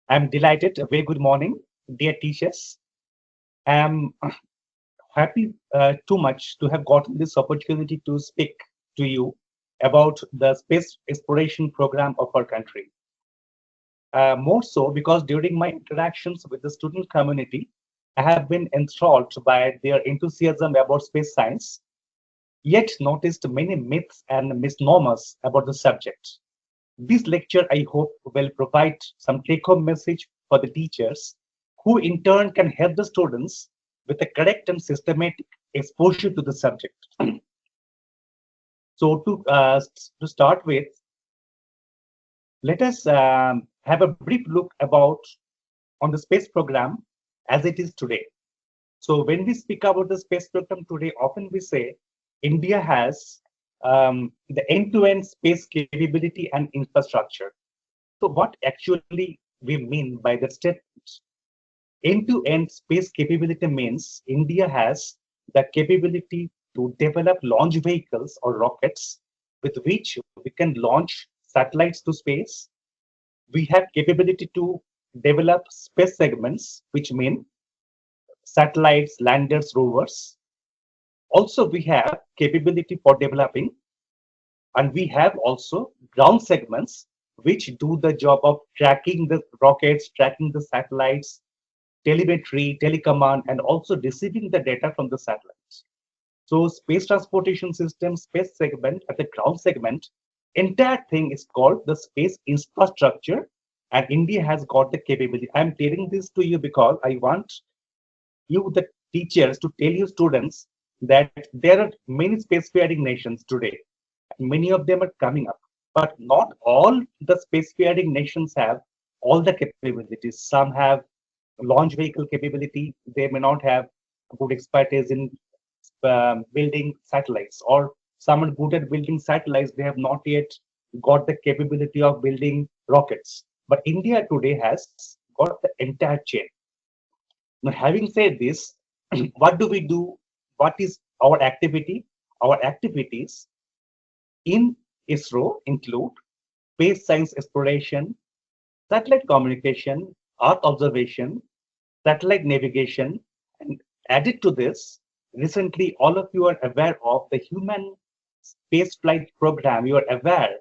I'm delighted. A very good morning, dear teachers. I'm happy too much to have gotten this opportunity to speak to you about the space exploration program of our country. More so because during my interactions with the student community, I have been enthralled by their enthusiasm about space science, yet noticed many myths and misnomers about the subject. This lecture, I hope, will provide some take-home message for the teachers, who in turn can help the students with a correct and systematic exposure to the subject. So to start with, let us have a brief look about on the space program as it is today. So when we speak about the space program today, often we say India has the end-to-end space capability and infrastructure. So what actually we mean by that statement? End-to-end space capability means India has the capability to develop launch vehicles or rockets with which we can launch satellites to space. We have capability to develop space segments, which mean satellites, landers, rovers. Also, we have capability for developing, and we have also ground segments which do the job of tracking the rockets, tracking the satellites, telemetry, telecommand, and also receiving the data from the satellites. So space transportation system, space segment, at the ground segment, entire thing is called the space infrastructure, and India has got the capability. I'm telling this to you because I want you, the teachers, to tell you students that there are many spacefaring nations today. Many of them are coming up, but not all the spacefaring nations have all the capabilities. Some have launch vehicle capability. They may not have good expertise in building satellites, or some are good at building satellites. They have not yet got the capability of building rockets. But India today has got the entire chain. Now, having said this, what do we do? What is our activity? Our activities in ISRO include space science exploration, satellite communication, Earth observation, satellite navigation, and added to this, recently all of you are aware of the human space flight program. You are aware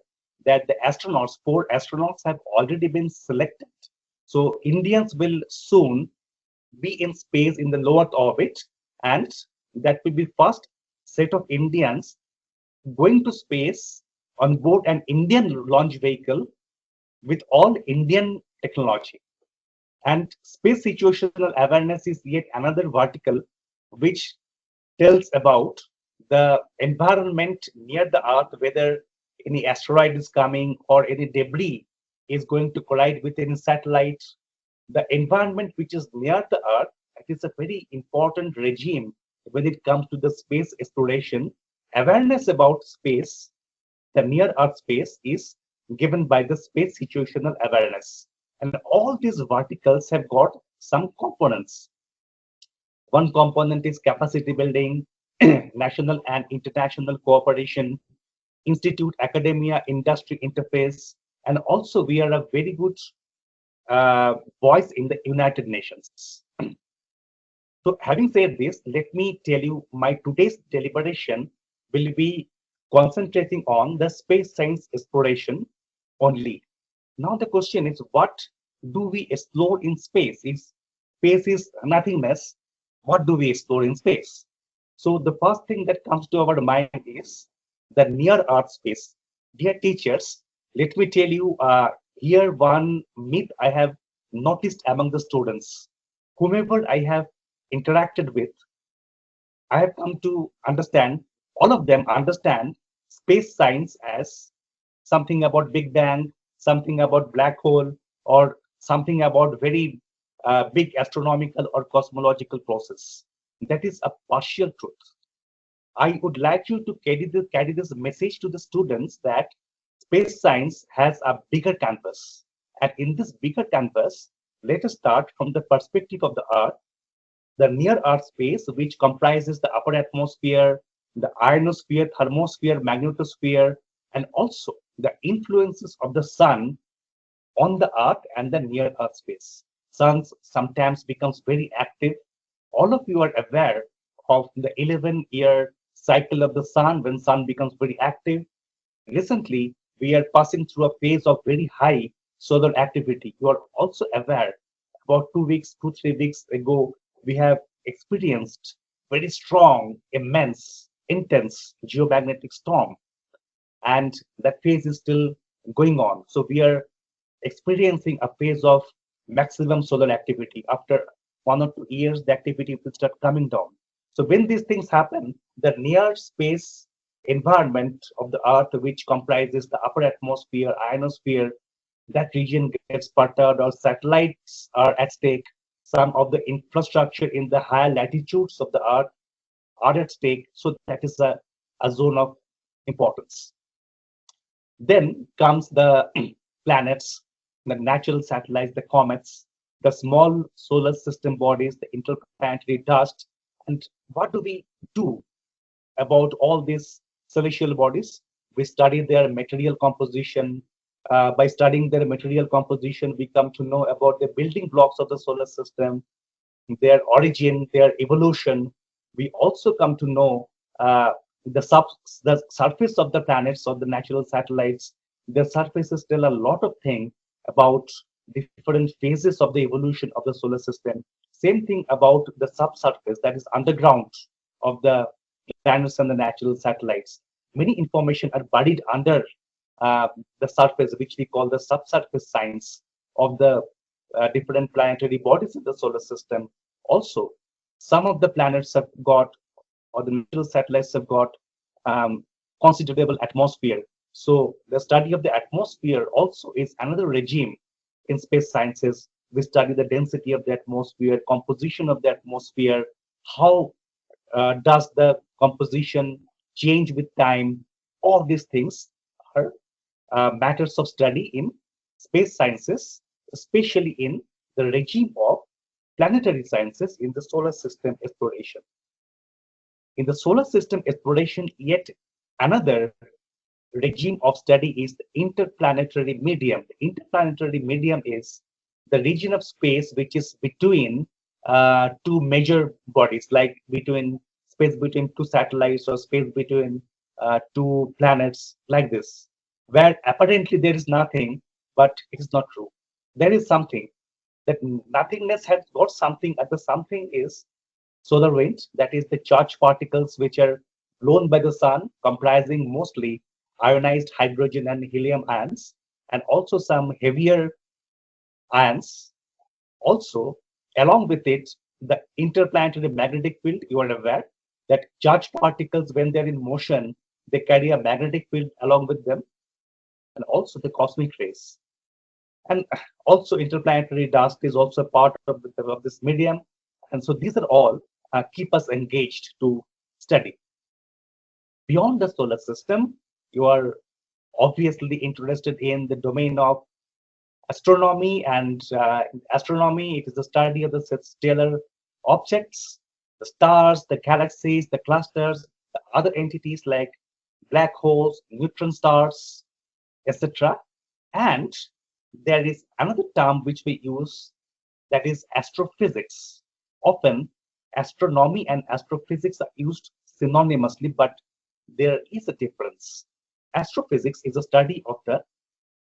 that the astronauts, 4 astronauts, have already been selected. So Indians will soon be in space in the low Earth orbit, and that will be first set of Indians going to space on board an Indian launch vehicle with all Indian technology. And space situational awareness is yet another vertical which tells about the environment near the Earth, whether any asteroid is coming or any debris is going to collide with any satellite. The environment which is near the Earth, it is a very important regime when it comes to the space exploration. Awareness about space, the near Earth space, is given by the space situational awareness. And all these verticals have got some components. One component is capacity building, national and international cooperation, institute, academia, industry interface, and also we are a very good voice in the United Nations. So having said this, let me tell you my today's deliberation will be concentrating on the space science exploration only. Now the question is, what do we explore in space? If space is nothingness, what do we explore in space? So the first thing that comes to our mind is the near Earth space. Dear teachers, let me tell you here one myth I have noticed among the students. Whomever I have interacted with, I have come to understand, all of them understand space science as something about Big Bang, something about black hole, or something about very big astronomical or cosmological process. That is a partial truth. I would like you to carry this message to the students that space science has a bigger canvas. And in this bigger canvas, let us start from the perspective of the Earth, the near Earth space, which comprises the upper atmosphere, the ionosphere, thermosphere, magnetosphere, and also the influences of the sun on the Earth and the near Earth space. Sun sometimes becomes very active. All of you are aware of the 11-year cycle of the sun when sun becomes very active. Recently, we are passing through a phase of very high solar activity. You are also aware about 2 weeks, 3 weeks ago, we have experienced very strong, immense, intense geomagnetic storm, and that phase is still going on. So we are experiencing a phase of maximum solar activity. After 1 or 2 years, the activity will start coming down. So when these things happen, the near space environment of the Earth, which comprises the upper atmosphere, ionosphere, that region gets perturbed, or satellites are at stake. Some of the infrastructure in the higher latitudes of the Earth are at stake. So that is a zone of importance. Then comes the planets, the natural satellites, the comets, the small solar system bodies, the interplanetary dust. And what do we do about all these celestial bodies? We study their material composition. By studying their material composition, we come to know about the building blocks of the solar system, their origin, their evolution. We also come to know the surface of the planets or the natural satellites. The surfaces tell a lot of things about different phases of the evolution of the solar system. Same thing about the subsurface, that is underground of the planets and the natural satellites. Many information are buried under the surface, which we call the subsurface science of the different planetary bodies in the solar system. Also, some of the planets have got, or the natural satellites have got, considerable atmosphere. So the study of the atmosphere also is another regime in space sciences. We study the density of the atmosphere, composition of the atmosphere, how does the composition change with time. All these things are matters of study in space sciences, especially in the regime of planetary sciences in the solar system exploration. In the solar system exploration, yet another regime of study is the interplanetary medium. The interplanetary medium is the region of space which is between two major bodies, like between space between two satellites or space between two planets, like this, where apparently there is nothing, but it is not true. There is something. That nothingness has got something, and the something is solar wind, that is the charged particles which are blown by the sun, comprising mostly ionized hydrogen and helium ions, and also some heavier ions. Also, along with it, the interplanetary magnetic field. You are aware that charged particles, when they're in motion, they carry a magnetic field along with them, and also the cosmic rays. And also, interplanetary dust is also a part of this medium. And so, these are all keep us engaged to study. Beyond the solar system, you are obviously interested in the domain of astronomy, and astronomy, it is the study of the stellar objects, the stars, the galaxies, the clusters, the other entities like black holes, neutron stars, etc. And there is another term which we use, that is astrophysics. Often astronomy and astrophysics are used synonymously, but there is a difference. Astrophysics is a study of the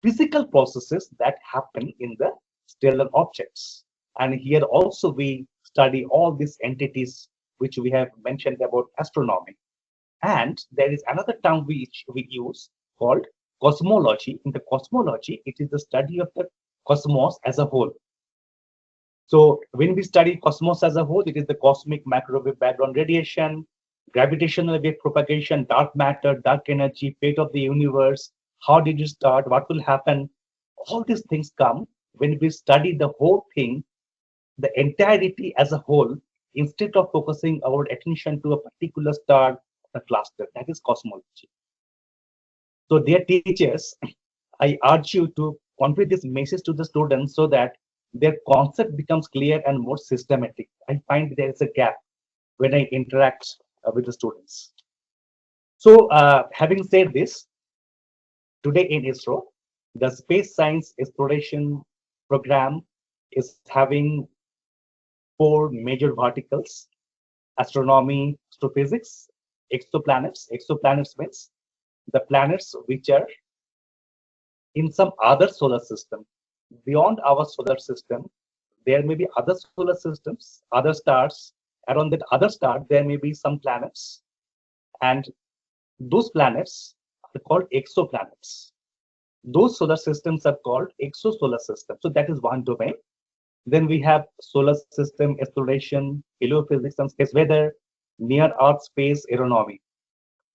physical processes that happen in the stellar objects. And here also we study all these entities which we have mentioned about astronomy. And there is another term which we use called cosmology. In the cosmology, it is the study of the cosmos as a whole. So when we study cosmos as a whole, it is the cosmic microwave background radiation, gravitational wave propagation, dark matter, dark energy, fate of the universe, how did it start, what will happen. All these things come when we study the whole thing, the entirety as a whole, instead of focusing our attention to a particular star, a cluster. That is cosmology. So dear teachers, I urge you to convey this message to the students so that their concept becomes clear and more systematic. I find there is a gap when I interact with the students. So having said this, today in ISRO, The space science exploration program is having four major verticals: astronomy, astrophysics, exoplanets. Exoplanets means the planets which are in some other solar system. Beyond our solar system, there may be other solar systems, other stars. Around that other star, there may be some planets. And those planets are called exoplanets. Those solar systems are called exosolar systems. So that is one domain. Then we have solar system exploration, heliophysics and space weather, near Earth space aeronomy.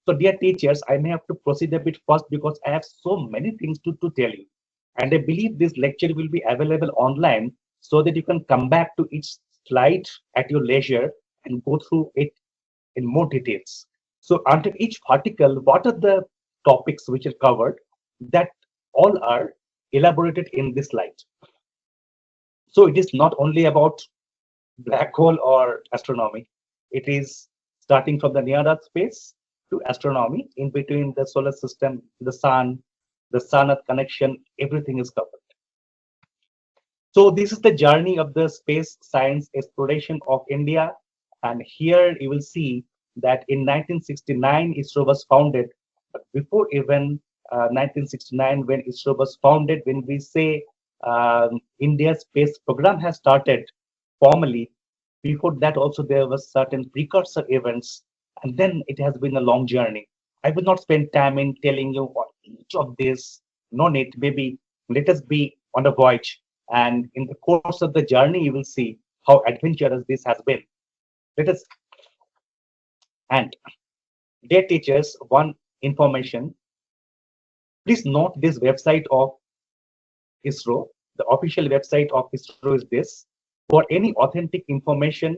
So dear teachers, I may have to proceed a bit fast because I have so many things to tell you. And I believe this lecture will be available online so that you can come back to each slide at your leisure and go through it in more details. So under each article, what are the topics which are covered? That all are elaborated in this slide. So it is not only about black hole or astronomy. It is starting from the near Earth space to astronomy. In between the solar system, the sun Earth connection, everything is covered. So this is the journey of the space science exploration of India. And here you will see that in 1969, ISRO was founded. But before even 1969, when ISRO was founded, when we say India's space program has started formally, before that also there was certain precursor events, and then it has been a long journey. I will not spend time in telling you what each of this. No need. Maybe let us be on a voyage, and in the course of the journey, you will see how adventurous this has been. Let us, and dear teachers, one information. Please note this website of ISRO. The official website of ISRO is this. For any authentic information,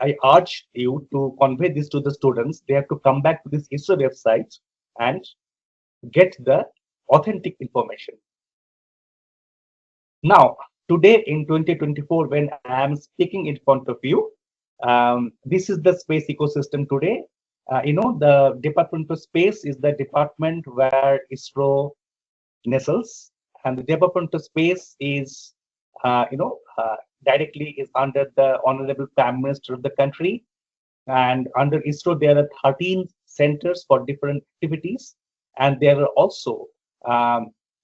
I urge you to convey this to the students. They have to come back to this ISRO website and get the authentic information. Now, today in 2024, when I am speaking in front of you, this is the space ecosystem today. The Department of Space is the department where ISRO nestles, and the Department of Space is, directly is under the Honorable Prime Minister of the country. And under ISRO, there are 13 centers for different activities, and there are also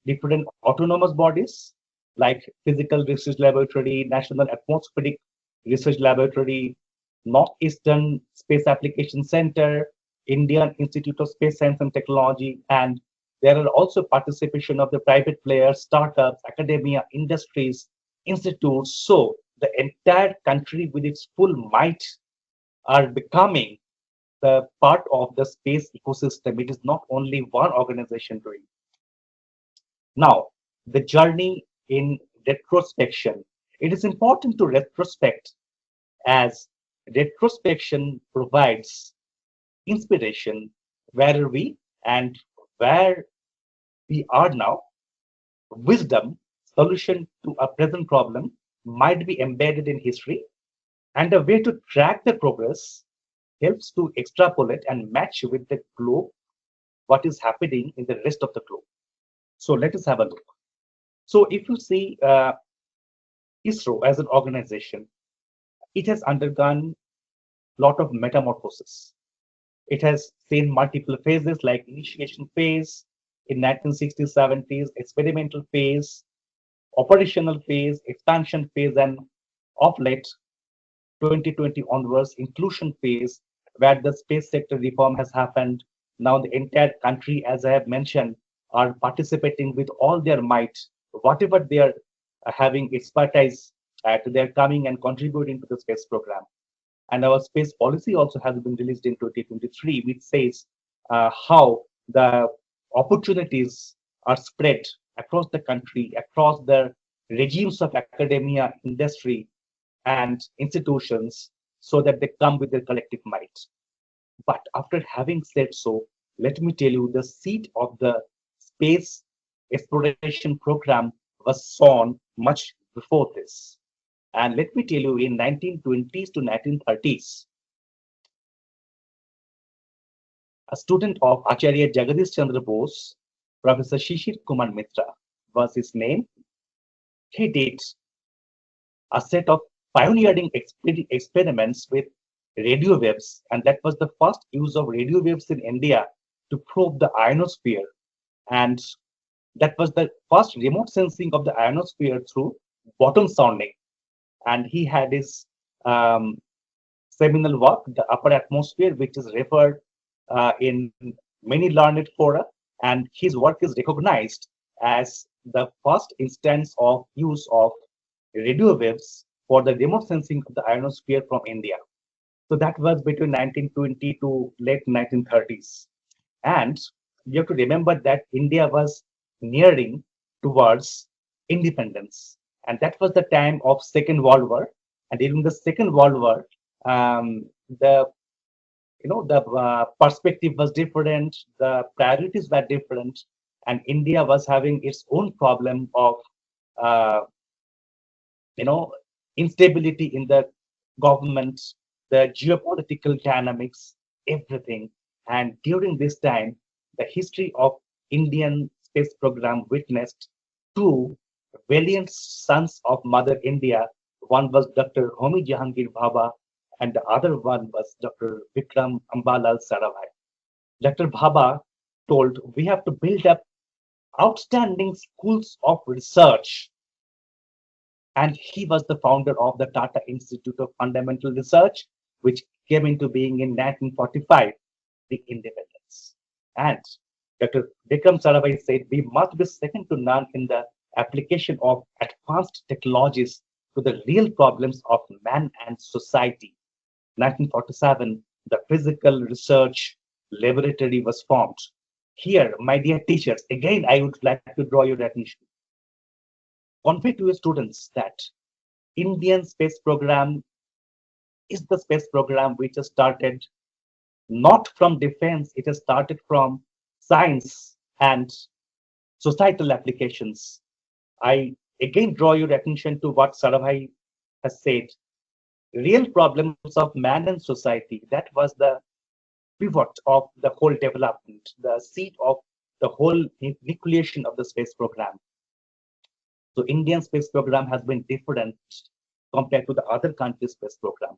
different autonomous bodies like Physical Research Laboratory, National Atmospheric Research Laboratory, Northeastern Space Application Center, Indian Institute of Space Science and Technology, and there are also participation of the private players, startups, academia, industries, institutes. So the entire country with its full might are becoming the part of the space ecosystem. It is not only one organization doing. Now, the journey in retrospection. It is important to retrospect, as retrospection provides inspiration where we and where we are now. Wisdom, solution to a present problem might be embedded in history, and a way to track the progress helps to extrapolate and match with the globe what is happening in the rest of the globe. So let us have a look. So if you see ISRO as an organization, it has undergone a lot of metamorphosis. It has seen multiple phases like initiation phase in 1960s, 70s, experimental phase, operational phase, expansion phase, and of late 2020 onwards, inclusion phase, where the space sector reform has happened. Now the entire country, as I have mentioned, are participating with all their might, whatever they are having expertise at, they're coming and contributing to the space program. And our space policy also has been released in 2023, which says how the opportunities are spread across the country, across the regimes of academia, industry, and institutions, so that they come with their collective might. But after having said so, let me tell you the seed of the space exploration program was sown much before this. And let me tell you, in 1920s to 1930s, a student of Acharya Jagadish Chandra Bose Professor Shishir Kumar Mitra was his name. He did a set of pioneering experiments with radio waves, and that was the first use of radio waves in India to probe the ionosphere. And that was the first remote sensing of the ionosphere through bottom sounding. And he had his um, seminal work, The Upper Atmosphere, which is referred in many learned fora, and his work is recognized as the first instance of use of radio waves for the remote sensing of the ionosphere from India. So that was between 1920 to late 1930s. And you have to remember that India was nearing towards independence. And that was the time of Second World War. And during the Second World War, the the perspective was different, the priorities were different, and India was having its own problem of uh, instability in the government, the geopolitical dynamics, everything. And during this time, the history of Indian space program witnessed two valiant sons of Mother India. One was Dr. Homi Jahangir Bhabha, and the other one was Dr. Vikram Ambalal Sarabhai. Dr. Bhabha told, we have to build up outstanding schools of research, and he was the founder of the Tata Institute of Fundamental Research, which came into being in 1945, the independence. And Dr. Vikram Sarabhai said, we must be second to none in the application of advanced technologies to the real problems of man and society. 1947, the Physical Research Laboratory was formed. Here, my dear teachers, again, I would like to draw your attention. Convey to your students that Indian space program is the space program which has started not from defense, it has started from science and societal applications. I again draw your attention to what Sarabhai has said. Real problems of man and society, that was the pivot of the whole development, the seed of the whole nucleation of the space program. So Indian space program has been different compared to the other countries' space program.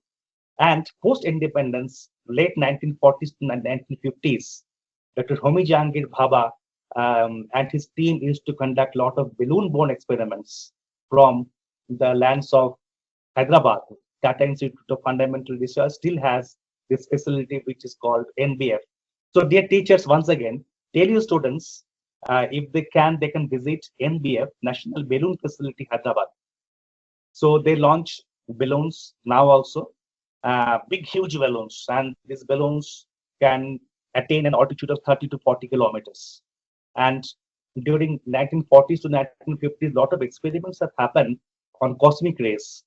And post-independence, late 1940s to 1950s, Dr. Homi Jahangir Bhabha and his team used to conduct a lot of balloon-borne experiments from the lands of Hyderabad. Tata Institute of Fundamental Research still has this facility which is called NBF. So dear teachers, once again, tell your students, if they can visit NBF, National Balloon Facility, Hyderabad. So they launch balloons now also, big, huge balloons, and these balloons can attain an altitude of 30 to 40 kilometers. And during 1940s to 1950s, a lot of experiments have happened on cosmic rays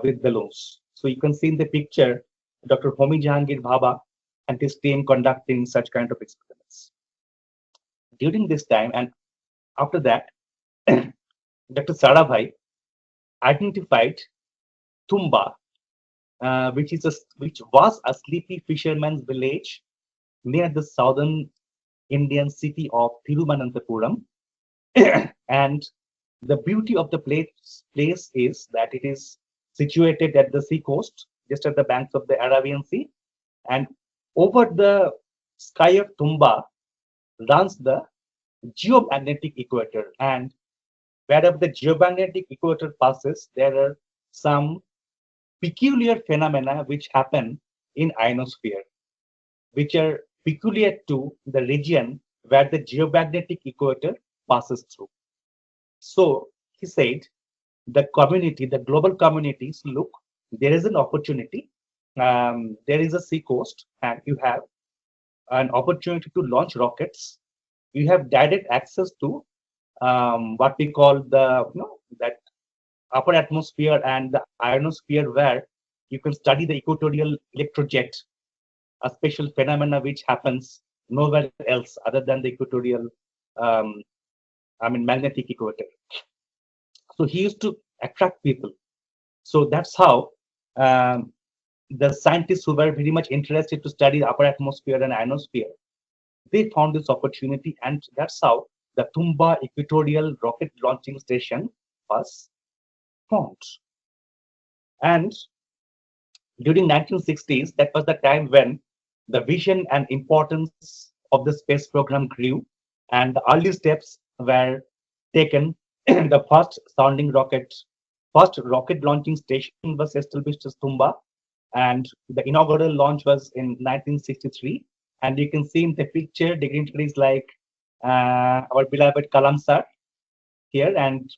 with balloons. So you can see in the picture, Dr. Homi Jahangir Bhabha and his team conducting such kind of experiments. During this time and after that, Dr. Sarabhai identified Tumba, which was a sleepy fisherman's village near the southern Indian city of Thiruvananthapuram. And the beauty of the place is that it is situated at the sea coast, just at the banks of the Arabian Sea, and over the sky of Tumba runs the geomagnetic equator. And wherever the geomagnetic equator passes, there are some peculiar phenomena which happen in ionosphere, which are peculiar to the region where the geomagnetic equator passes through. So he said, the community, the global communities, look, there is an opportunity. There is a sea coast, and you have an opportunity to launch rockets. You have direct access to what we call that upper atmosphere and the ionosphere, where you can study the equatorial electrojet, a special phenomena which happens nowhere else other than the equatorial, magnetic equator. So he used to attract people. So that's how the scientists who were very much interested to study the upper atmosphere and ionosphere, they found this opportunity, and that's how the Tumba Equatorial Rocket Launching Station was formed. And during 1960s, that was the time when the vision and importance of the space program grew, and the early steps were taken. The first rocket launching station was established as Tumba, and the inaugural launch was in 1963. And you can see in the picture dignitaries like our beloved Kalam sir here, and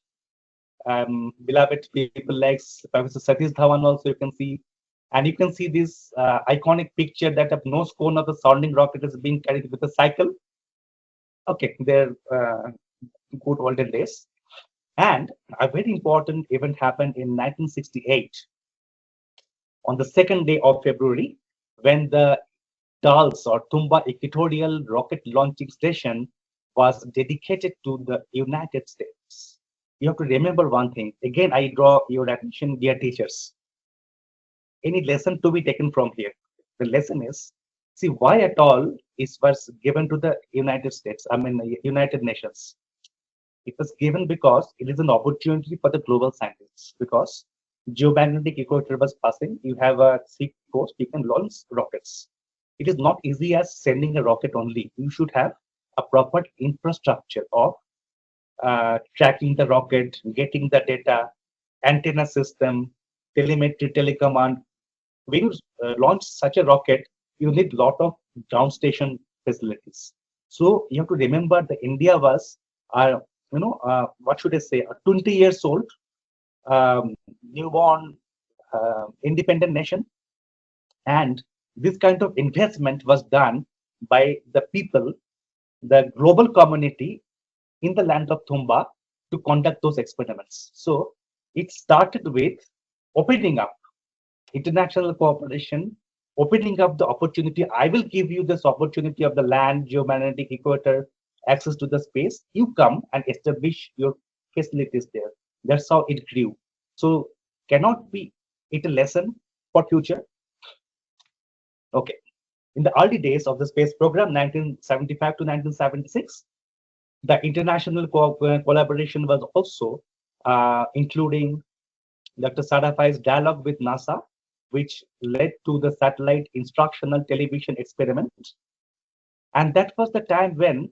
beloved people like Professor Satish Dhawan also you can see. And you can see this iconic picture that a nose cone of the sounding rocket is being carried with a cycle. Okay, they're good olden days. And a very important event happened in 1968 on the second day of February when the TALS or Tumba Equatorial Rocket Launching Station was dedicated to the United States. You have to remember one thing. Again, I draw your attention, dear teachers. Any lesson to be taken from here? The lesson is, see, why at all is was given to the United States, I mean, United Nations. It was given because it is an opportunity for the global scientists, because geomagnetic equator was passing. You have a sea coast, you can launch rockets. It is not easy as sending a rocket only. You should have a proper infrastructure of tracking the rocket, getting the data, antenna system, telemetry, telecommand. When you launch such a rocket, you need a lot of ground station facilities. So you have to remember that India was, what should I say, a 20 years old newborn independent nation, and this kind of investment was done by the people, the global community in the land of Tumba to conduct those experiments. So it started with opening up international cooperation, opening up the opportunity. I will give you this opportunity of the land, geomagnetic equator, access to the space. You come and establish your facilities there. That's how it grew. So cannot be it a lesson for future? Okay. In the early days of the space program, 1975 to 1976, the international collaboration was also including Dr. Sarafai's dialogue with NASA, which led to the satellite instructional television experiment. And that was the time when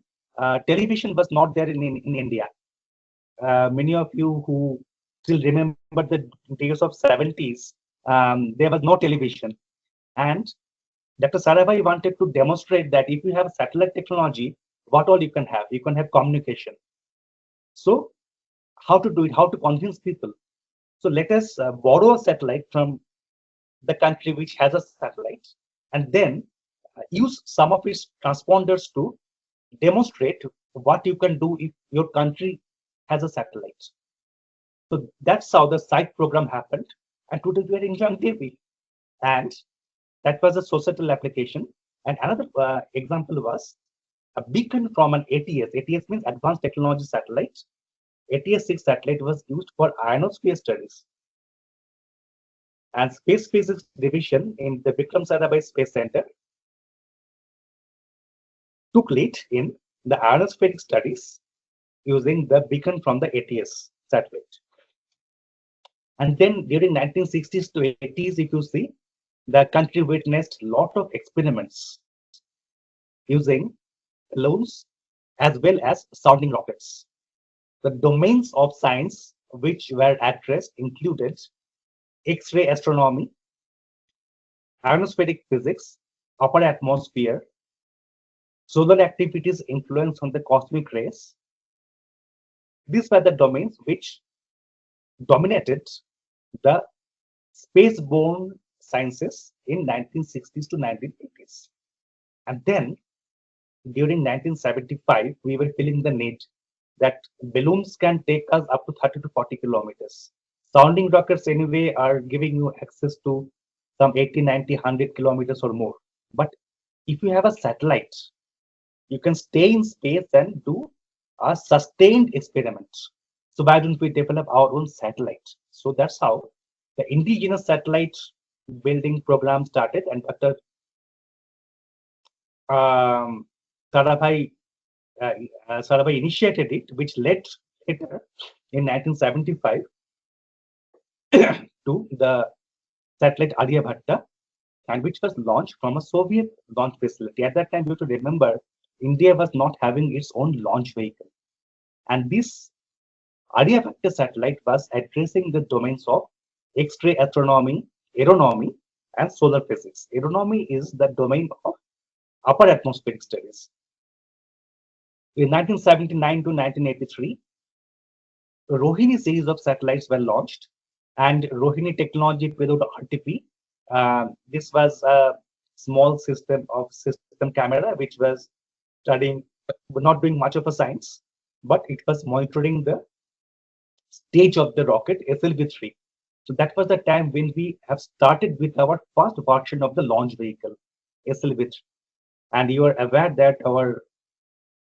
television was not there in India. Many of you who still remember the days of 70s, there was no television. And Dr. Sarabhai wanted to demonstrate that if you have satellite technology, what all you can have? You can have communication. So how to do it? How to convince people? So let us borrow a satellite from the country which has a satellite, and then use some of its transponders to demonstrate what you can do if your country has a satellite. So that's how the site program happened. And today we are enjoying TV. And that was a societal application. And another example was a beacon from an ATS. ATS means Advanced Technology Satellite. ATS-6 satellite was used for ionosphere studies. And Space Physics Division in the Vikram Sarabhai Space Center took lead in the ionospheric studies using the beacon from the ATS satellite. And then during 1960s to 80s, if you see, the country witnessed a lot of experiments using balloons as well as sounding rockets. The domains of science which were addressed included X-ray astronomy, ionospheric physics, upper atmosphere, solar activities influence on the cosmic rays. These were the domains which dominated the spaceborne sciences in 1960s to 1980s. And then during 1975, we were feeling the need that balloons can take us up to 30 to 40 kilometers. Sounding rockets anyway are giving you access to some 80, 90, 100 kilometers or more. But if you have a satellite, you can stay in space and do a sustained experiment. So why don't we develop our own satellite? So that's how the indigenous satellite building program started. And Dr. Sarabhai Sarabhai initiated it, which led later in 1975 to the satellite Aryabhatta, and which was launched from a Soviet launch facility. At that time, you have to remember, India was not having its own launch vehicle. And this Aryabhatta satellite was addressing the domains of X-ray astronomy, aeronomy, and solar physics. Aeronomy is the domain of upper atmospheric studies. In 1979 to 1983, the Rohini series of satellites were launched, and Rohini technology without RTP. This was a small system camera which was studying, not doing much of a science, but it was monitoring the stage of the rocket SLV-3. So that was the time when we have started with our first version of the launch vehicle, SLV-3. And you are aware that our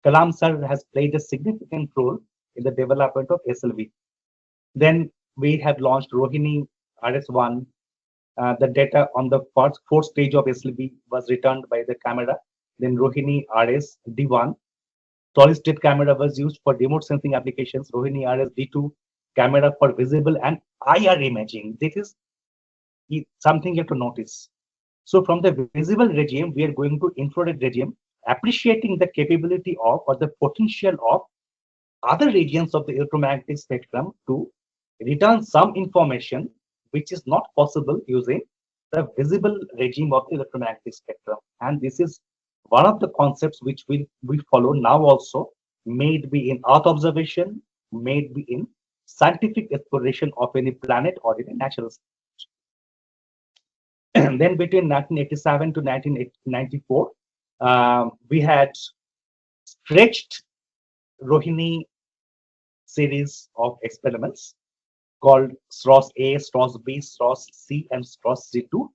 Kalam sir has played a significant role in the development of SLV. Then we have launched Rohini RS1. The data on the fourth stage of SLV was returned by the camera. Then Rohini RS D1. Solid state camera was used for remote sensing applications. Rohini RS D2 camera for visible and IR imaging. This is something you have to notice. So from the visible regime, we are going to infrared regime, appreciating the capability of or the potential of other regions of the electromagnetic spectrum to return some information which is not possible using the visible regime of the electromagnetic spectrum. And this is one of the concepts which we follow now also, may it be in Earth observation, may it be in scientific exploration of any planet or in a natural state. And then between 1987 to 1994, we had stretched Rohini series of experiments called SROS A, SROS B, SROS C, and SROS C2.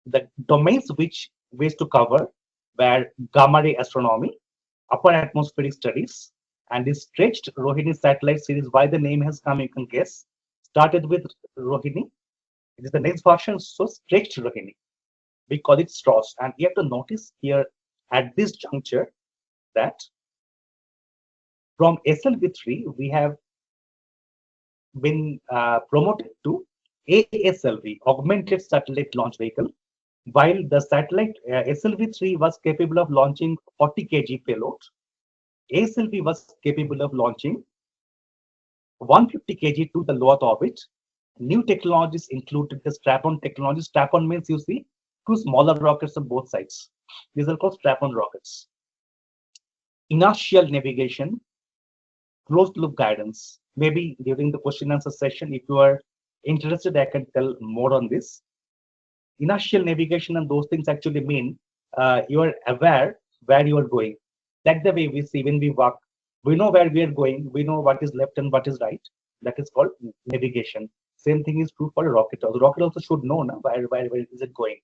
The domains which ways to cover were gamma ray astronomy, upper atmospheric studies, and the stretched Rohini satellite series. Why the name has come, you can guess. Started with Rohini. It is the next version, so stretched Rohini. We call it SROS. And you have to notice here at this juncture that from SLV3, we have been promoted to ASLV, Augmented Satellite Launch Vehicle, while the satellite SLV3 was capable of launching 40 kg payload. ASLV was capable of launching 150 kg to the low Earth orbit. New technologies included the strap-on technology. Strap-on means you see two smaller rockets on both sides. These are called strap-on rockets. Inertial navigation, closed loop guidance. Maybe during the question answer session, if you are interested, I can tell more on this. Inertial navigation and those things actually mean you are aware where you are going. Like the way we see when we walk, we know where we are going, we know what is left and what is right. That is called navigation. Same thing is true for a rocket. The rocket also should know now where is it going,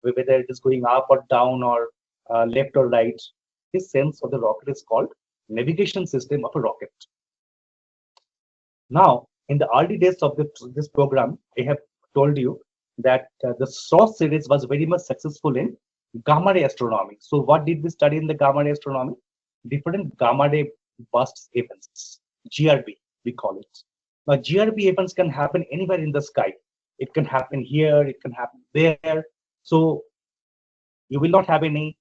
whether it is going up or down or left or right. This sense of the rocket is called navigation system of a rocket. Now, in the early days of this program, I have told you that the SROS series was very much successful in gamma ray astronomy. So what did we study in the gamma ray astronomy? Different gamma ray burst events, GRB, we call it. Now, GRB events can happen anywhere in the sky. It can happen here, it can happen there. So you will not have any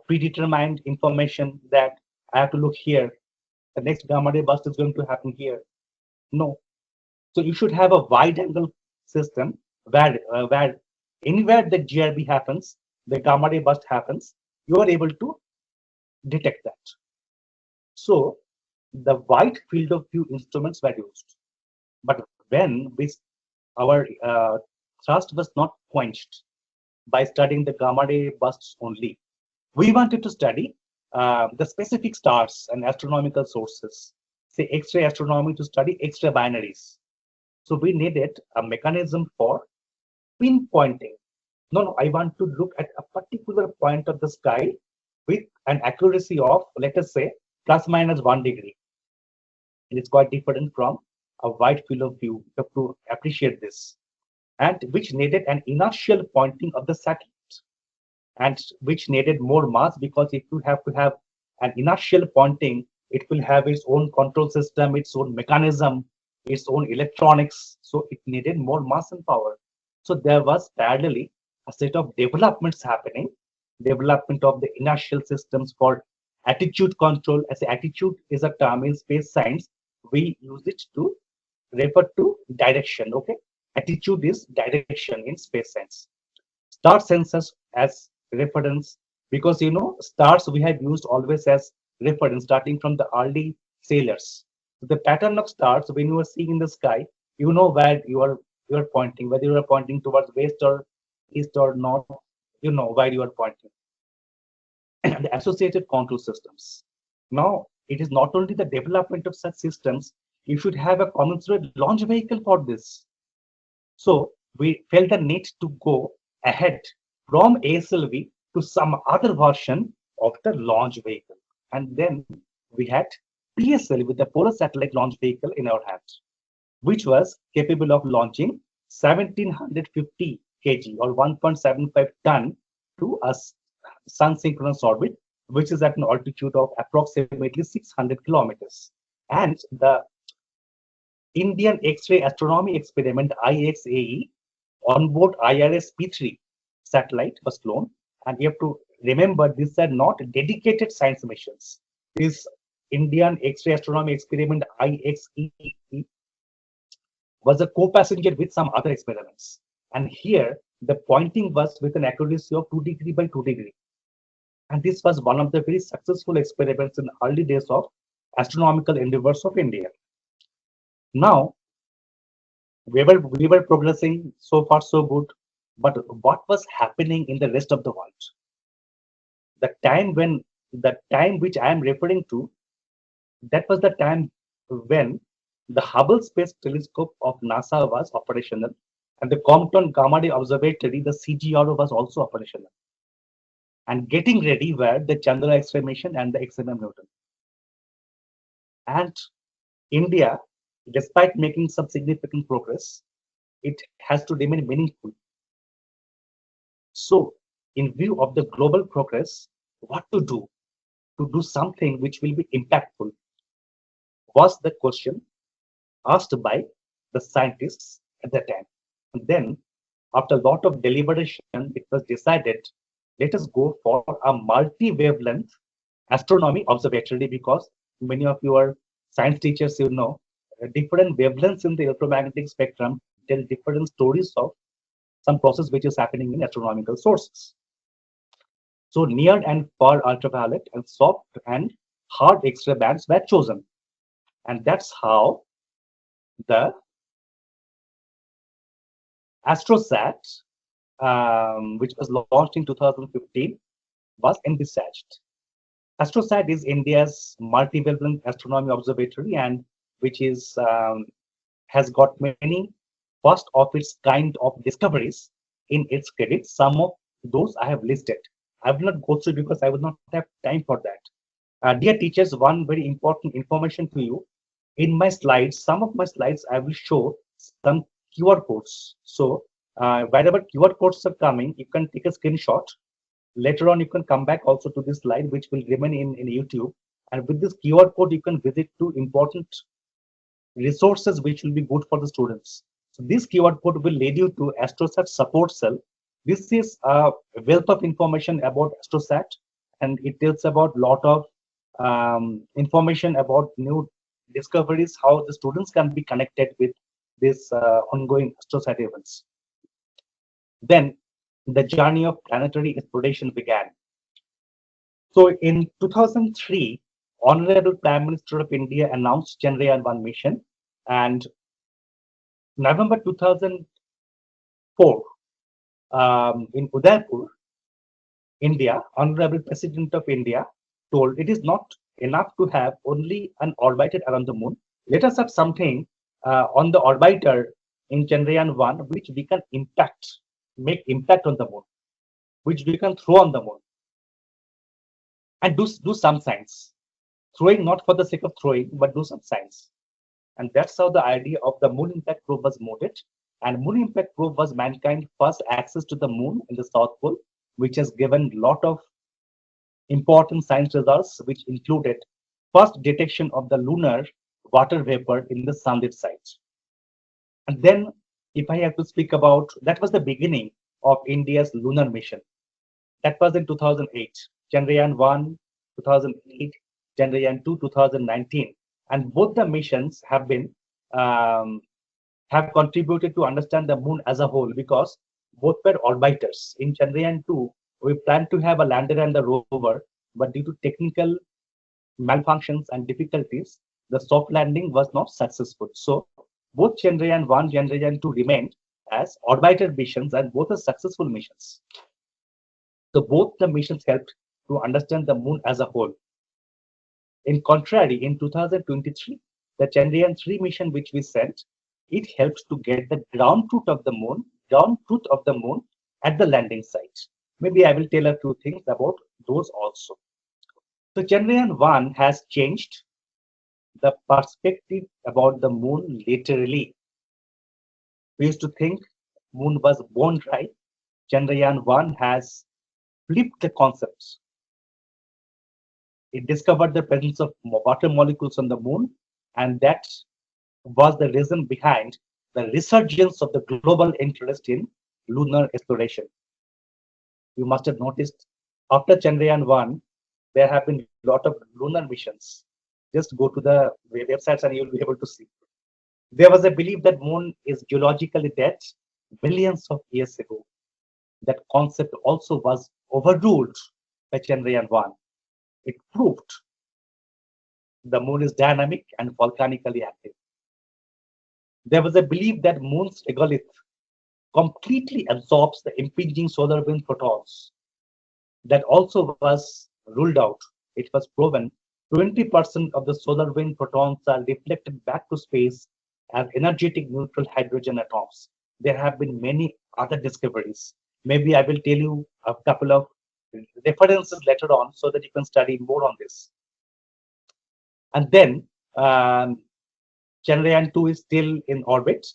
predetermined information that I have to look here. The next gamma ray burst is going to happen here. No. So you should have a wide angle system where anywhere the GRB happens, the gamma ray burst happens, you are able to detect that. So the wide field of view instruments were used. But when our thrust was not quenched by studying the gamma ray bursts only, we wanted to study the specific stars and astronomical sources, say X-ray astronomy, to study X-ray binaries. So we needed a mechanism for pinpointing. No, I want to look at a particular point of the sky with an accuracy of, let us say, plus minus 1 degree. And it's quite different from a wide field of view. You have to appreciate this. And which needed an inertial pointing of the satellite, and which needed more mass, because if you have to have and inertial pointing, it will have its own control system, its own mechanism, its own electronics. So it needed more mass and power. So there was parallelly a set of developments happening, development of the inertial systems for attitude control. As attitude is a term in space science, we use it to refer to direction. Okay, attitude is direction in space science. Star sensors as reference, because stars we have used always as reference starting from the early sailors. The pattern of stars when you are seeing in the sky, you know where you are pointing, whether you are pointing towards west or east or north, you know where you are pointing. The associated control systems. Now it is not only the development of such systems, you should have a commensurate launch vehicle for this. So we felt the need to go ahead from ASLV to some other version of the launch vehicle. And then we had PSL with the Polar Satellite Launch Vehicle in our hands, which was capable of launching 1750 kg or 1.75 ton to a sun synchronous orbit, which is at an altitude of approximately 600 kilometers. And the Indian X-ray Astronomy Experiment IXAE onboard IRS P3 satellite was flown. And you have to remember, these are not dedicated science missions. This Indian X-ray Astronomy Experiment IXAE was a co-passenger with some other experiments. And here the pointing was with an accuracy of 2 degree by 2 degree. And this was one of the very successful experiments in the early days of astronomical endeavors of India. Now, we were progressing so far so good, but what was happening in the rest of the world? The time which I am referring to, that was the time when the Hubble Space Telescope of NASA was operational, and the Compton Gamma Ray Observatory, the CGRO, was also operational. And getting ready were the Chandra X-ray mission and the XMM Newton. And India, despite making some significant progress, it has to remain meaningful. So, in view of the global progress, what to do something which will be impactful, was the question asked by the scientists at the time. And then, after a lot of deliberation, it was decided, let us go for a multi-wavelength astronomy observatory, because many of you are science teachers, different wavelengths in the electromagnetic spectrum tell different stories of some process which is happening in astronomical sources. So near and far ultraviolet and soft and hard X-ray bands were chosen. And that's how the AstroSat, which was launched in 2015, was envisaged. AstroSat is India's multi-wavelength astronomy observatory, and which is has got many first of its kind of discoveries in its credit. Some of those I have listed. I will not go through because I will not have time for that. Dear teachers, one very important information to you. In my slides, some of my slides, I will show some QR codes. So wherever QR codes are coming, you can take a screenshot. Later on, you can come back also to this slide, which will remain in YouTube. And with this QR code, you can visit to important resources which will be good for the students. So this QR code will lead you to AstroSat support cell. This is a wealth of information about AstroSat, and it tells about a lot of information about new discoveries, how the students can be connected with this ongoing AstroSat events. Then the journey of planetary exploration began. So in 2003, Honorable Prime Minister of India announced Chandrayaan-1 mission, and November 2004, in Udaipur, India, Honorable President of India told it is not enough to have only an orbiter around the moon. Let us have something on the orbiter in Chandrayaan-1 which we can make impact on the moon, which we can throw on the moon, and do some science. Throwing not for the sake of throwing, but do some science. And that's how the idea of the Moon Impact Probe was molded. And Moon Impact Probe was mankind's first access to the moon in the South Pole, which has given a lot of important science results, which included first detection of the lunar water vapor in the sunlit site. And then, if I have to speak about, that was the beginning of India's lunar mission. That was in 2008. Chandrayaan 1, 2008, Chandrayaan 2, 2019. And both the missions um, have contributed to understand the moon as a whole because both were orbiters. In Chandrayaan 2, we planned to have a lander and a rover, but due to technical malfunctions and difficulties, the soft landing was not successful. So both Chandrayaan 1, Chandrayaan 2 remained as orbiter missions and both are successful missions. So both the missions helped to understand the moon as a whole. In contrary, in 2023, the Chandrayaan 3 mission which we sent, it helps to get the ground truth of the moon at the landing site. Maybe I will tell a few things about those also. So Chandrayaan 1 has changed the perspective about the moon literally. We used to think moon was bone dry. Chandrayaan 1 has flipped the concepts. It discovered the presence of water molecules on the moon, and that was the reason behind the resurgence of the global interest in lunar exploration. You must have noticed after Chandrayaan 1, there have been a lot of lunar missions. Just go to the websites and you'll be able to see. There was a belief that moon is geologically dead billions of years ago. That concept also was overruled by Chandrayaan 1. It proved the moon is dynamic and volcanically active. There was a belief that moon's regolith completely absorbs the impinging solar wind photons. That also was ruled out. It was proven 20% of the solar wind photons are reflected back to space as energetic neutral hydrogen atoms. There have been many other discoveries. Maybe I will tell you a couple of references later on so that you can study more on this. And then Chandrayaan 2 is still in orbit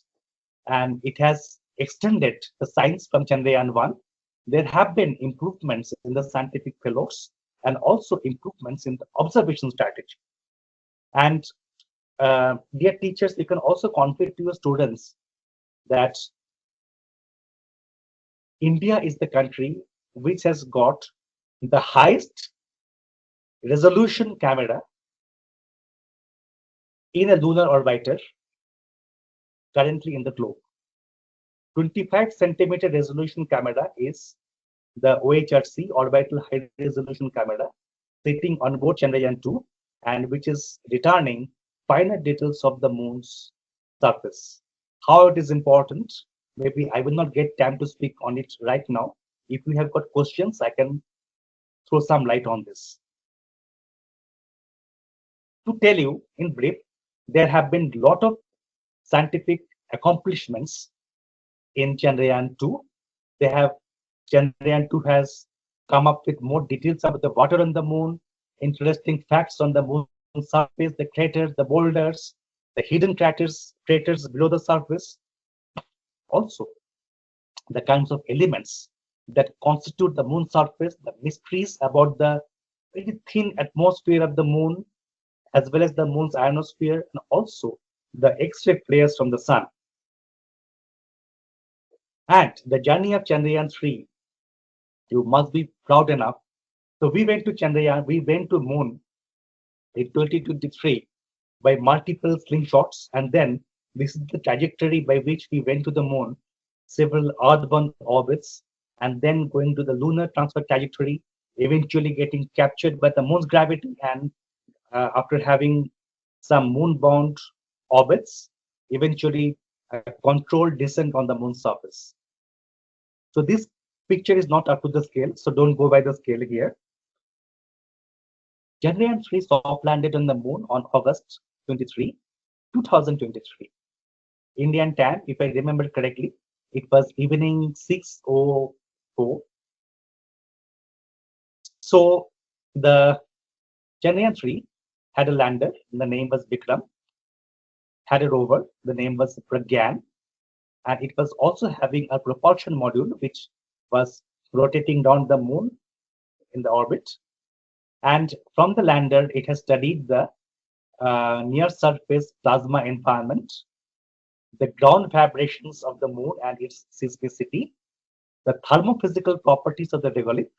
and it has extended the science from Chandrayaan 1. There have been improvements in the scientific fellows and also improvements in the observation strategy. And dear teachers, you can also convey to your students that India is the country which has got the highest resolution camera in a lunar orbiter currently in the globe. 25 centimeter resolution camera is the OHRC, orbital high resolution camera, sitting on board Chandrayaan 2, and which is returning finer details of the moon's surface. How it is important, maybe I will not get time to speak on it right now. If you have got questions, I can throw some light on this. To tell you in brief, there have been a lot of scientific accomplishments in Chandrayaan 2. Chandrayaan 2 has come up with more details about the water on the moon, interesting facts on the moon's surface, the craters, the boulders, the hidden craters below the surface. Also, the kinds of elements that constitute the moon surface, the mysteries about the very thin atmosphere of the moon, as well as the moon's ionosphere, and also the X-ray flares from the sun. And the journey of Chandrayaan 3, you must be proud enough. So we went to Chandrayaan, we went to moon in 2023 by multiple slingshots, and then this is the trajectory by which we went to the moon, several earthbound orbits, and then going to the lunar transfer trajectory, eventually getting captured by the moon's gravity, and after having some moon-bound orbits, eventually a controlled descent on the moon's surface. So this picture is not up to the scale, so don't go by the scale here. Chandrayaan 3 soft landed on the moon on August 23, 2023. Indian time, if I remember correctly, it was evening 6:04. So the Chandrayaan 3 had a lander, the name was Vikram, had a rover, the name was Pragyan, and it was also having a propulsion module which was rotating down the moon in the orbit. And from the lander, it has studied the near surface plasma environment, the ground vibrations of the moon and its seismicity, the thermophysical properties of the regolith.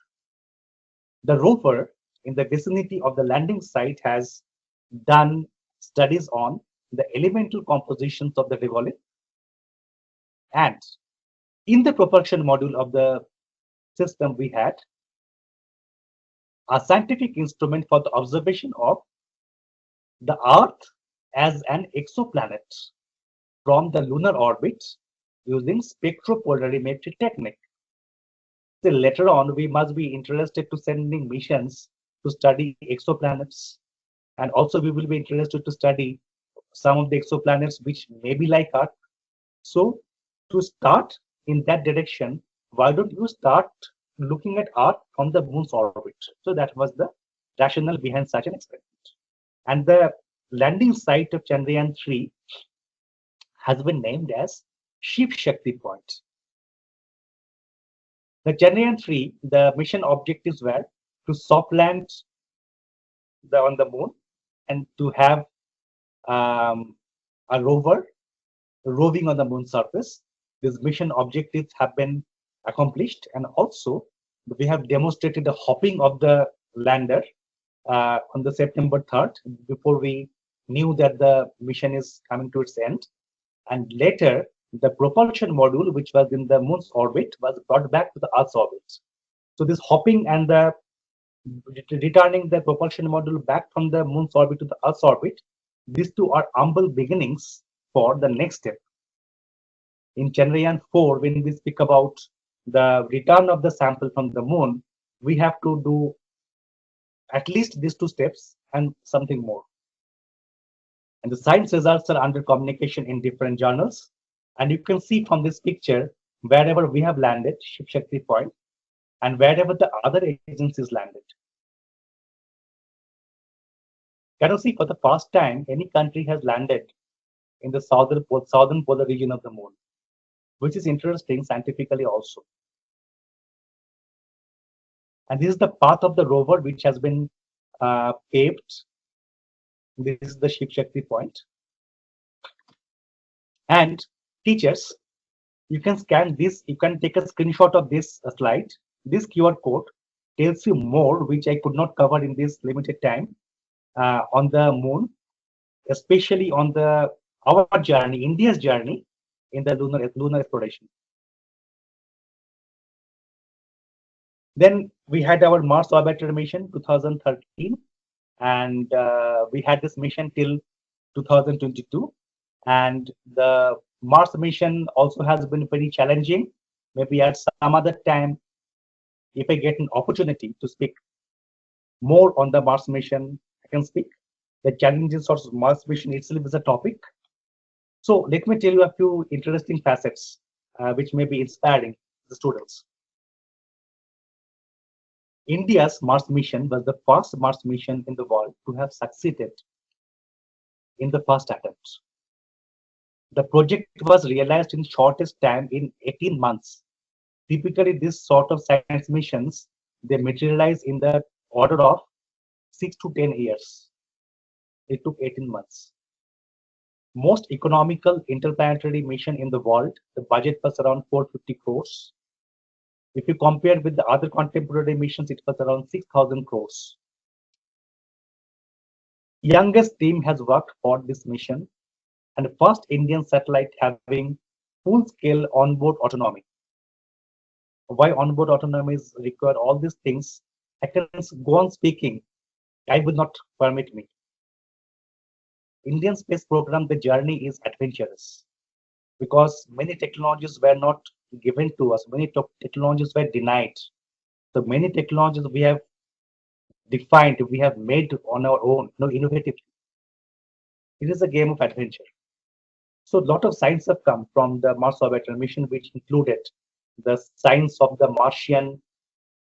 The rover in the vicinity of the landing site has done studies on the elemental compositions of the regolith. And in the propulsion module of the system, we had a scientific instrument for the observation of the Earth as an exoplanet from the lunar orbit using spectropolarimetry technique. So later on, we must be interested to sending missions to study exoplanets, and also we will be interested to study some of the exoplanets which may be like Earth. So to start in that direction, why don't you start looking at Earth from the moon's orbit? So that was the rationale behind such an experiment. And the landing site of Chandrayaan-3 has been named as Shiv Shakti Point. The Chandrayaan-3, the mission objectives were to soft land on the moon and to have a rover roving on the moon surface. These mission objectives have been accomplished, and also we have demonstrated the hopping of the lander on the September 3rd, before we knew that the mission is coming to its end. And later, the propulsion module, which was in the moon's orbit, was brought back to the Earth's orbit. So this hopping and the returning the propulsion module back from the moon's orbit to the Earth's orbit, these two are humble beginnings for the next step. In Chandrayaan-4, when we speak about the return of the sample from the moon, we have to do at least these two steps and something more. And the science results are under communication in different journals. And you can see from this picture, wherever we have landed, Shiv Shakti Point, and wherever the other agencies landed. Can you see, for the first time, any country has landed in the southern polar region of the moon, which is interesting scientifically also. And this is the path of the rover, which has been paved. This is the Shiv Shakti Point. And teachers, you can scan this, you can take a screenshot of this slide. This QR code tells you more, which I could not cover in this limited time, on the moon, especially on our journey, India's journey in the lunar exploration. Then we had our Mars orbiter mission 2013, and we had this mission till 2022. And the Mars mission also has been very challenging. Maybe at some other time, if I get an opportunity to speak more on the Mars mission, I can speak. The challenges of Mars mission itself is a topic. So let me tell you a few interesting facets which may be inspiring the students. India's Mars mission was the first Mars mission in the world to have succeeded in the first attempt. The project was realized in shortest time in 18 months. Typically, this sort of science missions, they materialize in the order of 6 to 10 years. It took 18 months. Most economical interplanetary mission in the world, the budget was around 450 crores. If you compare with the other contemporary missions, it was around 6,000 crores. Youngest team has worked for this mission, and the first Indian satellite having full-scale onboard autonomy. Why onboard autonomy is required, all these things, I can go on speaking. I would not permit me. Indian space program, the journey is adventurous because many technologies were not given to us. Many technologies were denied. So many technologies we have defined, we have made on our own, innovative. It is a game of adventure. So a lot of science have come from the Mars orbiter mission, which included the science of the Martian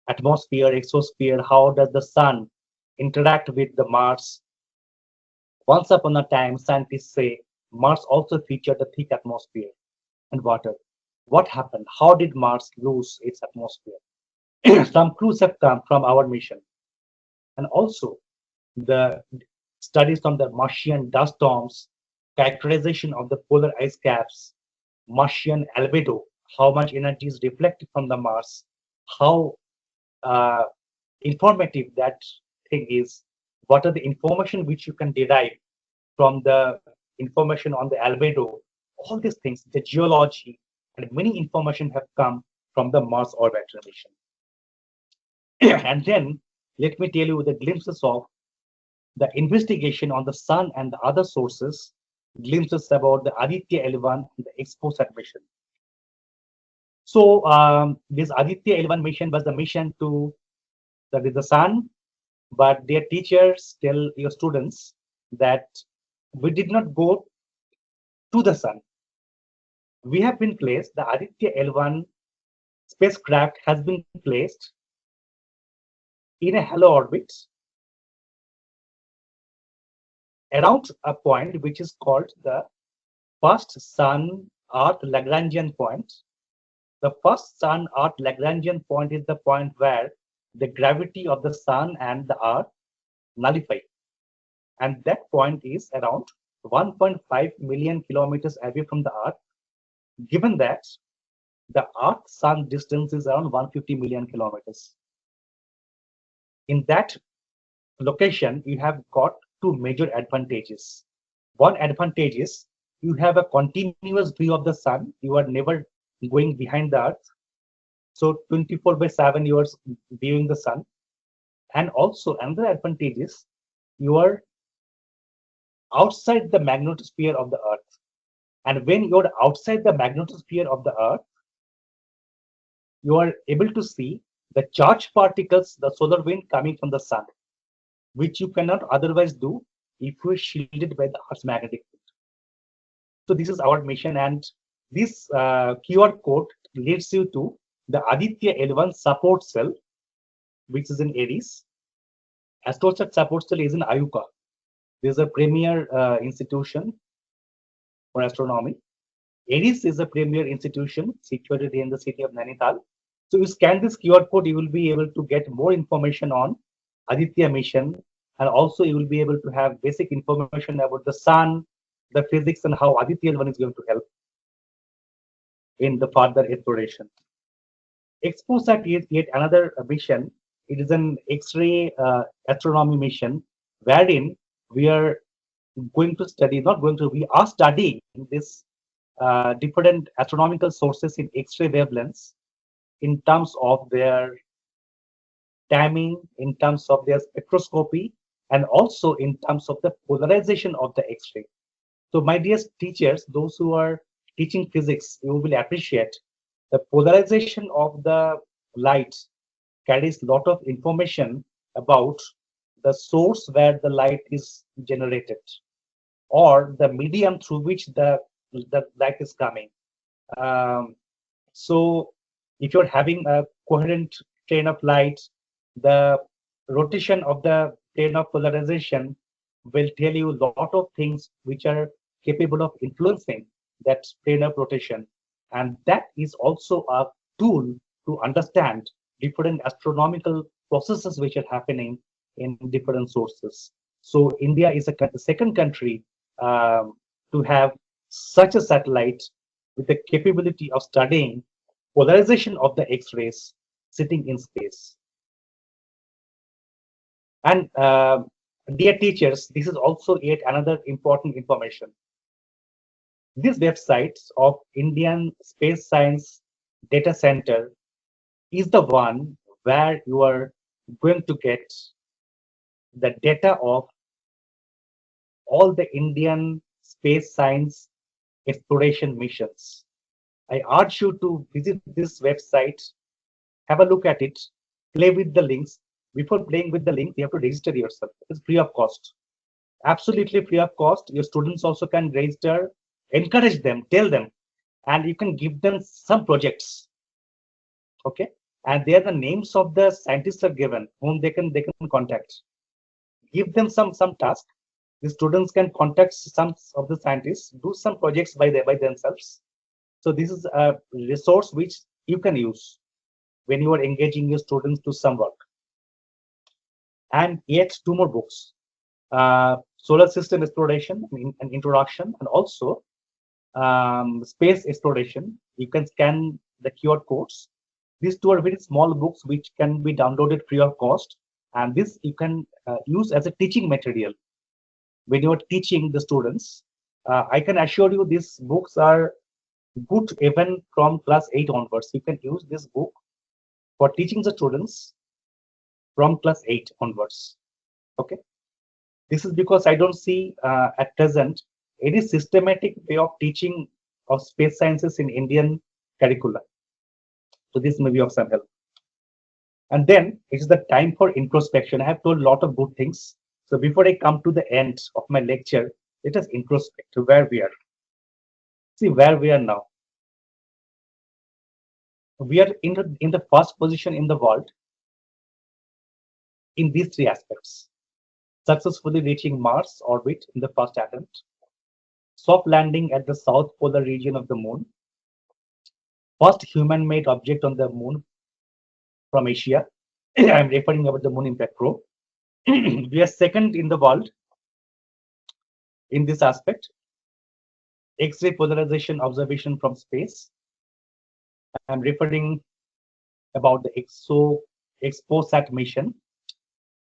atmosphere, exosphere, how does the sun interact with the Mars. Once upon a time, scientists say Mars also featured a thick atmosphere and water. What happened? How did Mars lose its atmosphere? Some clues have come from our mission. and also the studies on the Martian dust storms, characterization of the polar ice caps, Martian albedo, how much energy is reflected from the Mars, how uh, informative that thing is, what are the information which you can derive from the information on the albedo, all these things, the geology, and many information have come from the Mars orbiter mission. And then let me tell you the glimpses of the investigation on the sun and the other sources, glimpses about the Aditya L1 and the XPOSAT mission. So this Aditya L1 mission was the mission to the sun, but their teachers tell your students that we did not go to the sun. We have been placed, the Aditya L1 spacecraft has been placed in a halo orbit around a point which is called the first Sun Earth Lagrangian point. The first Sun Earth Lagrangian point is the point where the gravity of the Sun and the Earth nullify. And that point is around 1.5 million kilometers away from the Earth, given that the Earth-Sun distance is around 150 million kilometers. In that location, you have got two major advantages. One advantage is you have a continuous view of the sun. You are never going behind the earth. So 24/7 you are viewing the sun. And also another advantage is you are outside the magnetosphere of the earth. And when you're outside the magnetosphere of the earth, you are able to see the charged particles, the solar wind coming from the sun, which you cannot otherwise do if you are shielded by the Earth's magnetic field. So this is our mission, and this QR code leads you to the Aditya L1 support cell, which is in Aries. AstroSat support cell is in Ayuka. This is a premier institution for astronomy. Aries is a premier institution situated in the city of Nainital. So you scan this QR code, you will be able to get more information on Aditya mission, and also you will be able to have basic information about the sun, the physics, and how Aditya L1 is going to help in the further exploration. XPOSAT is yet another mission. It is an X-ray astronomy mission wherein we are going to study, not going to, we are studying this different astronomical sources in X-ray wavelengths in terms of their timing, in terms of their spectroscopy, and also in terms of the polarization of the X-ray. So my dear teachers, those who are teaching physics, you will appreciate the polarization of the light carries a lot of information about the source where the light is generated or the medium through which the light is coming. So if you're having a coherent train of light, the rotation of the plane of polarization will tell you a lot of things which are capable of influencing that plane of rotation. And that is also a tool to understand different astronomical processes which are happening in different sources. So India is the second country to have such a satellite with the capability of studying polarization of the X-rays sitting in space. And dear teachers, this is also yet another important information. This website of Indian Space Science Data Center is the one where you are going to get the data of all the Indian space science exploration missions. I urge you to visit this website, have a look at it, play with the links. Before playing with the link, you have to register yourself. It's free of cost. Absolutely free of cost. Your students also can register, encourage them, tell them, and you can give them some projects. Okay, and there the names of the scientists are given whom they can contact. Give them some task. The students can contact some of the scientists, do some projects by themselves. So this is a resource which you can use when you are engaging your students to some work. and yet two more books. Solar system exploration, an introduction, and also space exploration. You can scan the QR codes. These two are very small books which can be downloaded free of cost, and this you can use as a teaching material when you are teaching the students. I can assure you these books are good even from class 8 onwards. You can use this book for teaching the students from class 8 onwards. Okay. This is because I don't see at present any systematic way of teaching of space sciences in Indian curricula. So this may be of some help. And then it is the time for introspection. I have told a lot of good things. So before I come to the end of my lecture, let us introspect to where we are. See where we are now. We are in the first position in the world in these three aspects. Successfully reaching Mars orbit in the first attempt, soft landing at the south polar region of the moon, first human-made object on the moon from Asia. I'm referring about the Moon Impact Probe. We are second in the world in this aspect. X-ray polarization observation from space. I'm referring about the EXPOSAT mission.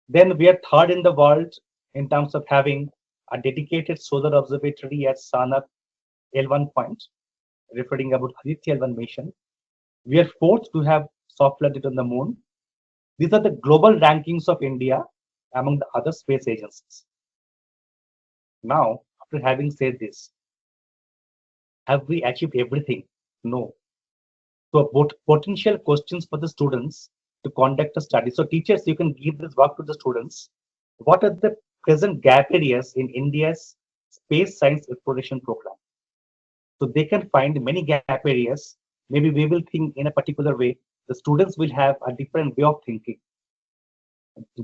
Then we are third in the world in terms of having a dedicated solar observatory at Sanat L1 point, referring about Aditya L1 mission. We are fourth to have soft landed on the moon. These are the global rankings of India among the other space agencies. Now, after having said this, have we achieved everything? No. So, potential questions for the students to conduct a study. So, teachers, you can give this work to the students. What are the present gap areas in India's space science exploration program? So, they can find many gap areas. Maybe we will think in a particular way. The students will have a different way of thinking.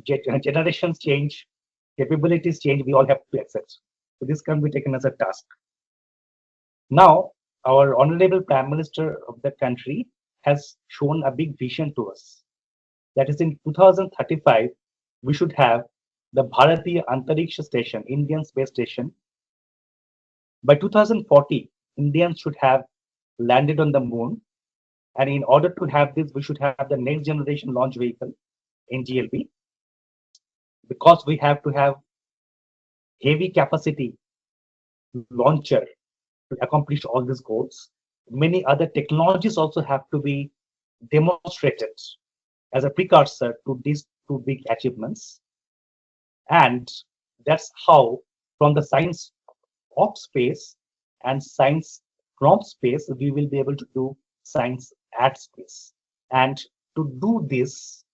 Generations change, capabilities change, we all have to accept. So this can be taken as a task. Now, our Honorable Prime Minister of the country has shown a big vision to us. That is in 2035, we should have the Bharatiya Antariksha Station, Indian Space Station. By 2040, Indians should have landed on the moon. And in order to have this, we should have the next generation launch vehicle, NGLV, because we have to have heavy capacity launcher to accomplish all these goals. Many other technologies also have to be demonstrated as a precursor to these two big achievements. And that's how, from the science of space and science from space, we will be able to do science at space. And to do this,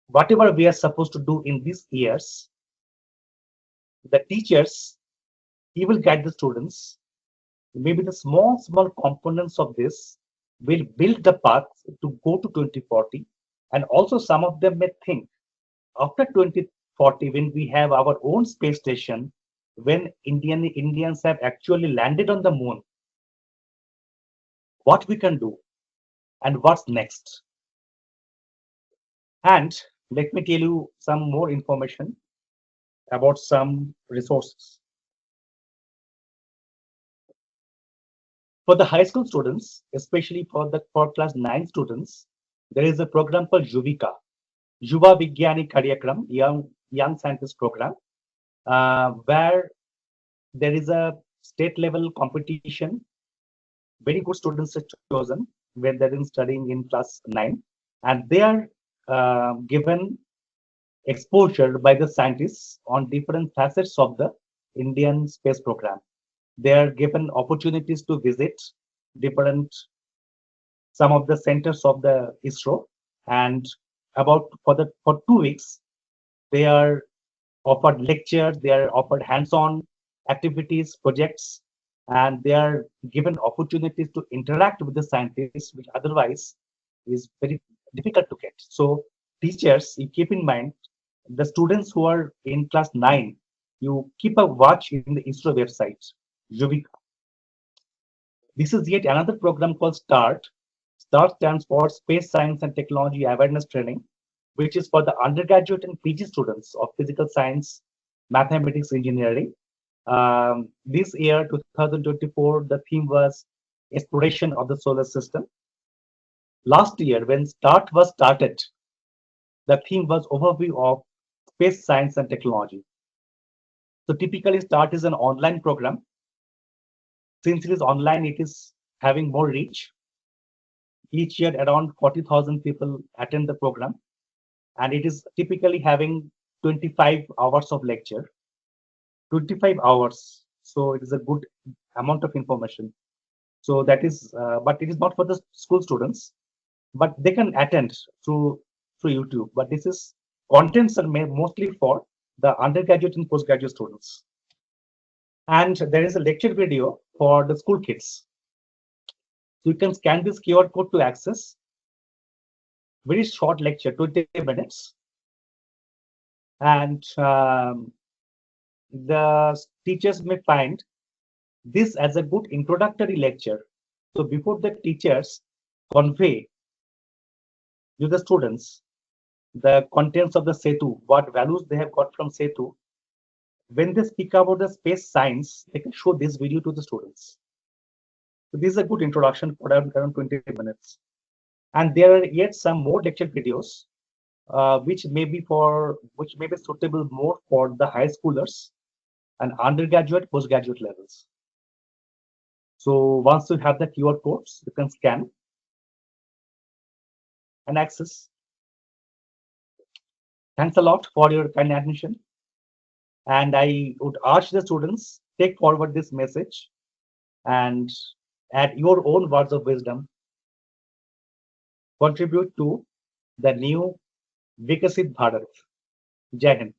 whatever we are supposed to do in these years, the teachers, he will guide the students. Maybe the small components of this will build the path to go to 2040. And also some of them may think after 2040, when we have our own space station, when Indians have actually landed on the moon, what we can do and what's next. And let me tell you some more information about some resources. For the high school students, especially for class 9 students, there is a program called Yuvika, Yuva Vigyani Karyakram, young scientist program, where there is a state level competition. Very good students are chosen when they're studying in class 9, and they are given exposure by the scientists on different facets of the Indian space program. They are given opportunities to visit some of the centers of the ISRO, and for 2 weeks they are offered lectures, they are offered hands-on activities, projects, and they are given opportunities to interact with the scientists, which otherwise is very difficult to get. So teachers, you keep in mind the students who are in class 9, you keep a watch in the ISRO website, Yuvika. This is yet another program called START. START stands for Space Science and Technology Awareness Training. which is for the undergraduate and PG students of physical science, mathematics, engineering. This year, 2024, the theme was exploration of the solar system. Last year, when START was started, the theme was overview of space science and technology. So typically, START is an online program. Since it is online, it is having more reach. Each year, around 40,000 people attend the program, and it is typically having 25 hours of lecture. 25 hours. So it is a good amount of information. So that is, but it is not for the school students, but they can attend through YouTube. But this is contents are mostly for the undergraduate and postgraduate students. And there is a lecture video for the school kids. So you can scan this QR code to access. Very short lecture, 20 minutes. And the teachers may find this as a good introductory lecture. So before the teachers convey to the students the contents of the SETU, what values they have got from SETU, when they speak about the space science, they can show this video to the students. So this is a good introduction for around 20 minutes. And there are yet some more lecture videos, which may be suitable more for the high schoolers and undergraduate, postgraduate levels. So once you have the QR codes, you can scan and access. Thanks a lot for your kind attention. And I would urge the students, take forward this message and add your own words of wisdom, contribute to the new Vikasit Bharat. Jai Hind.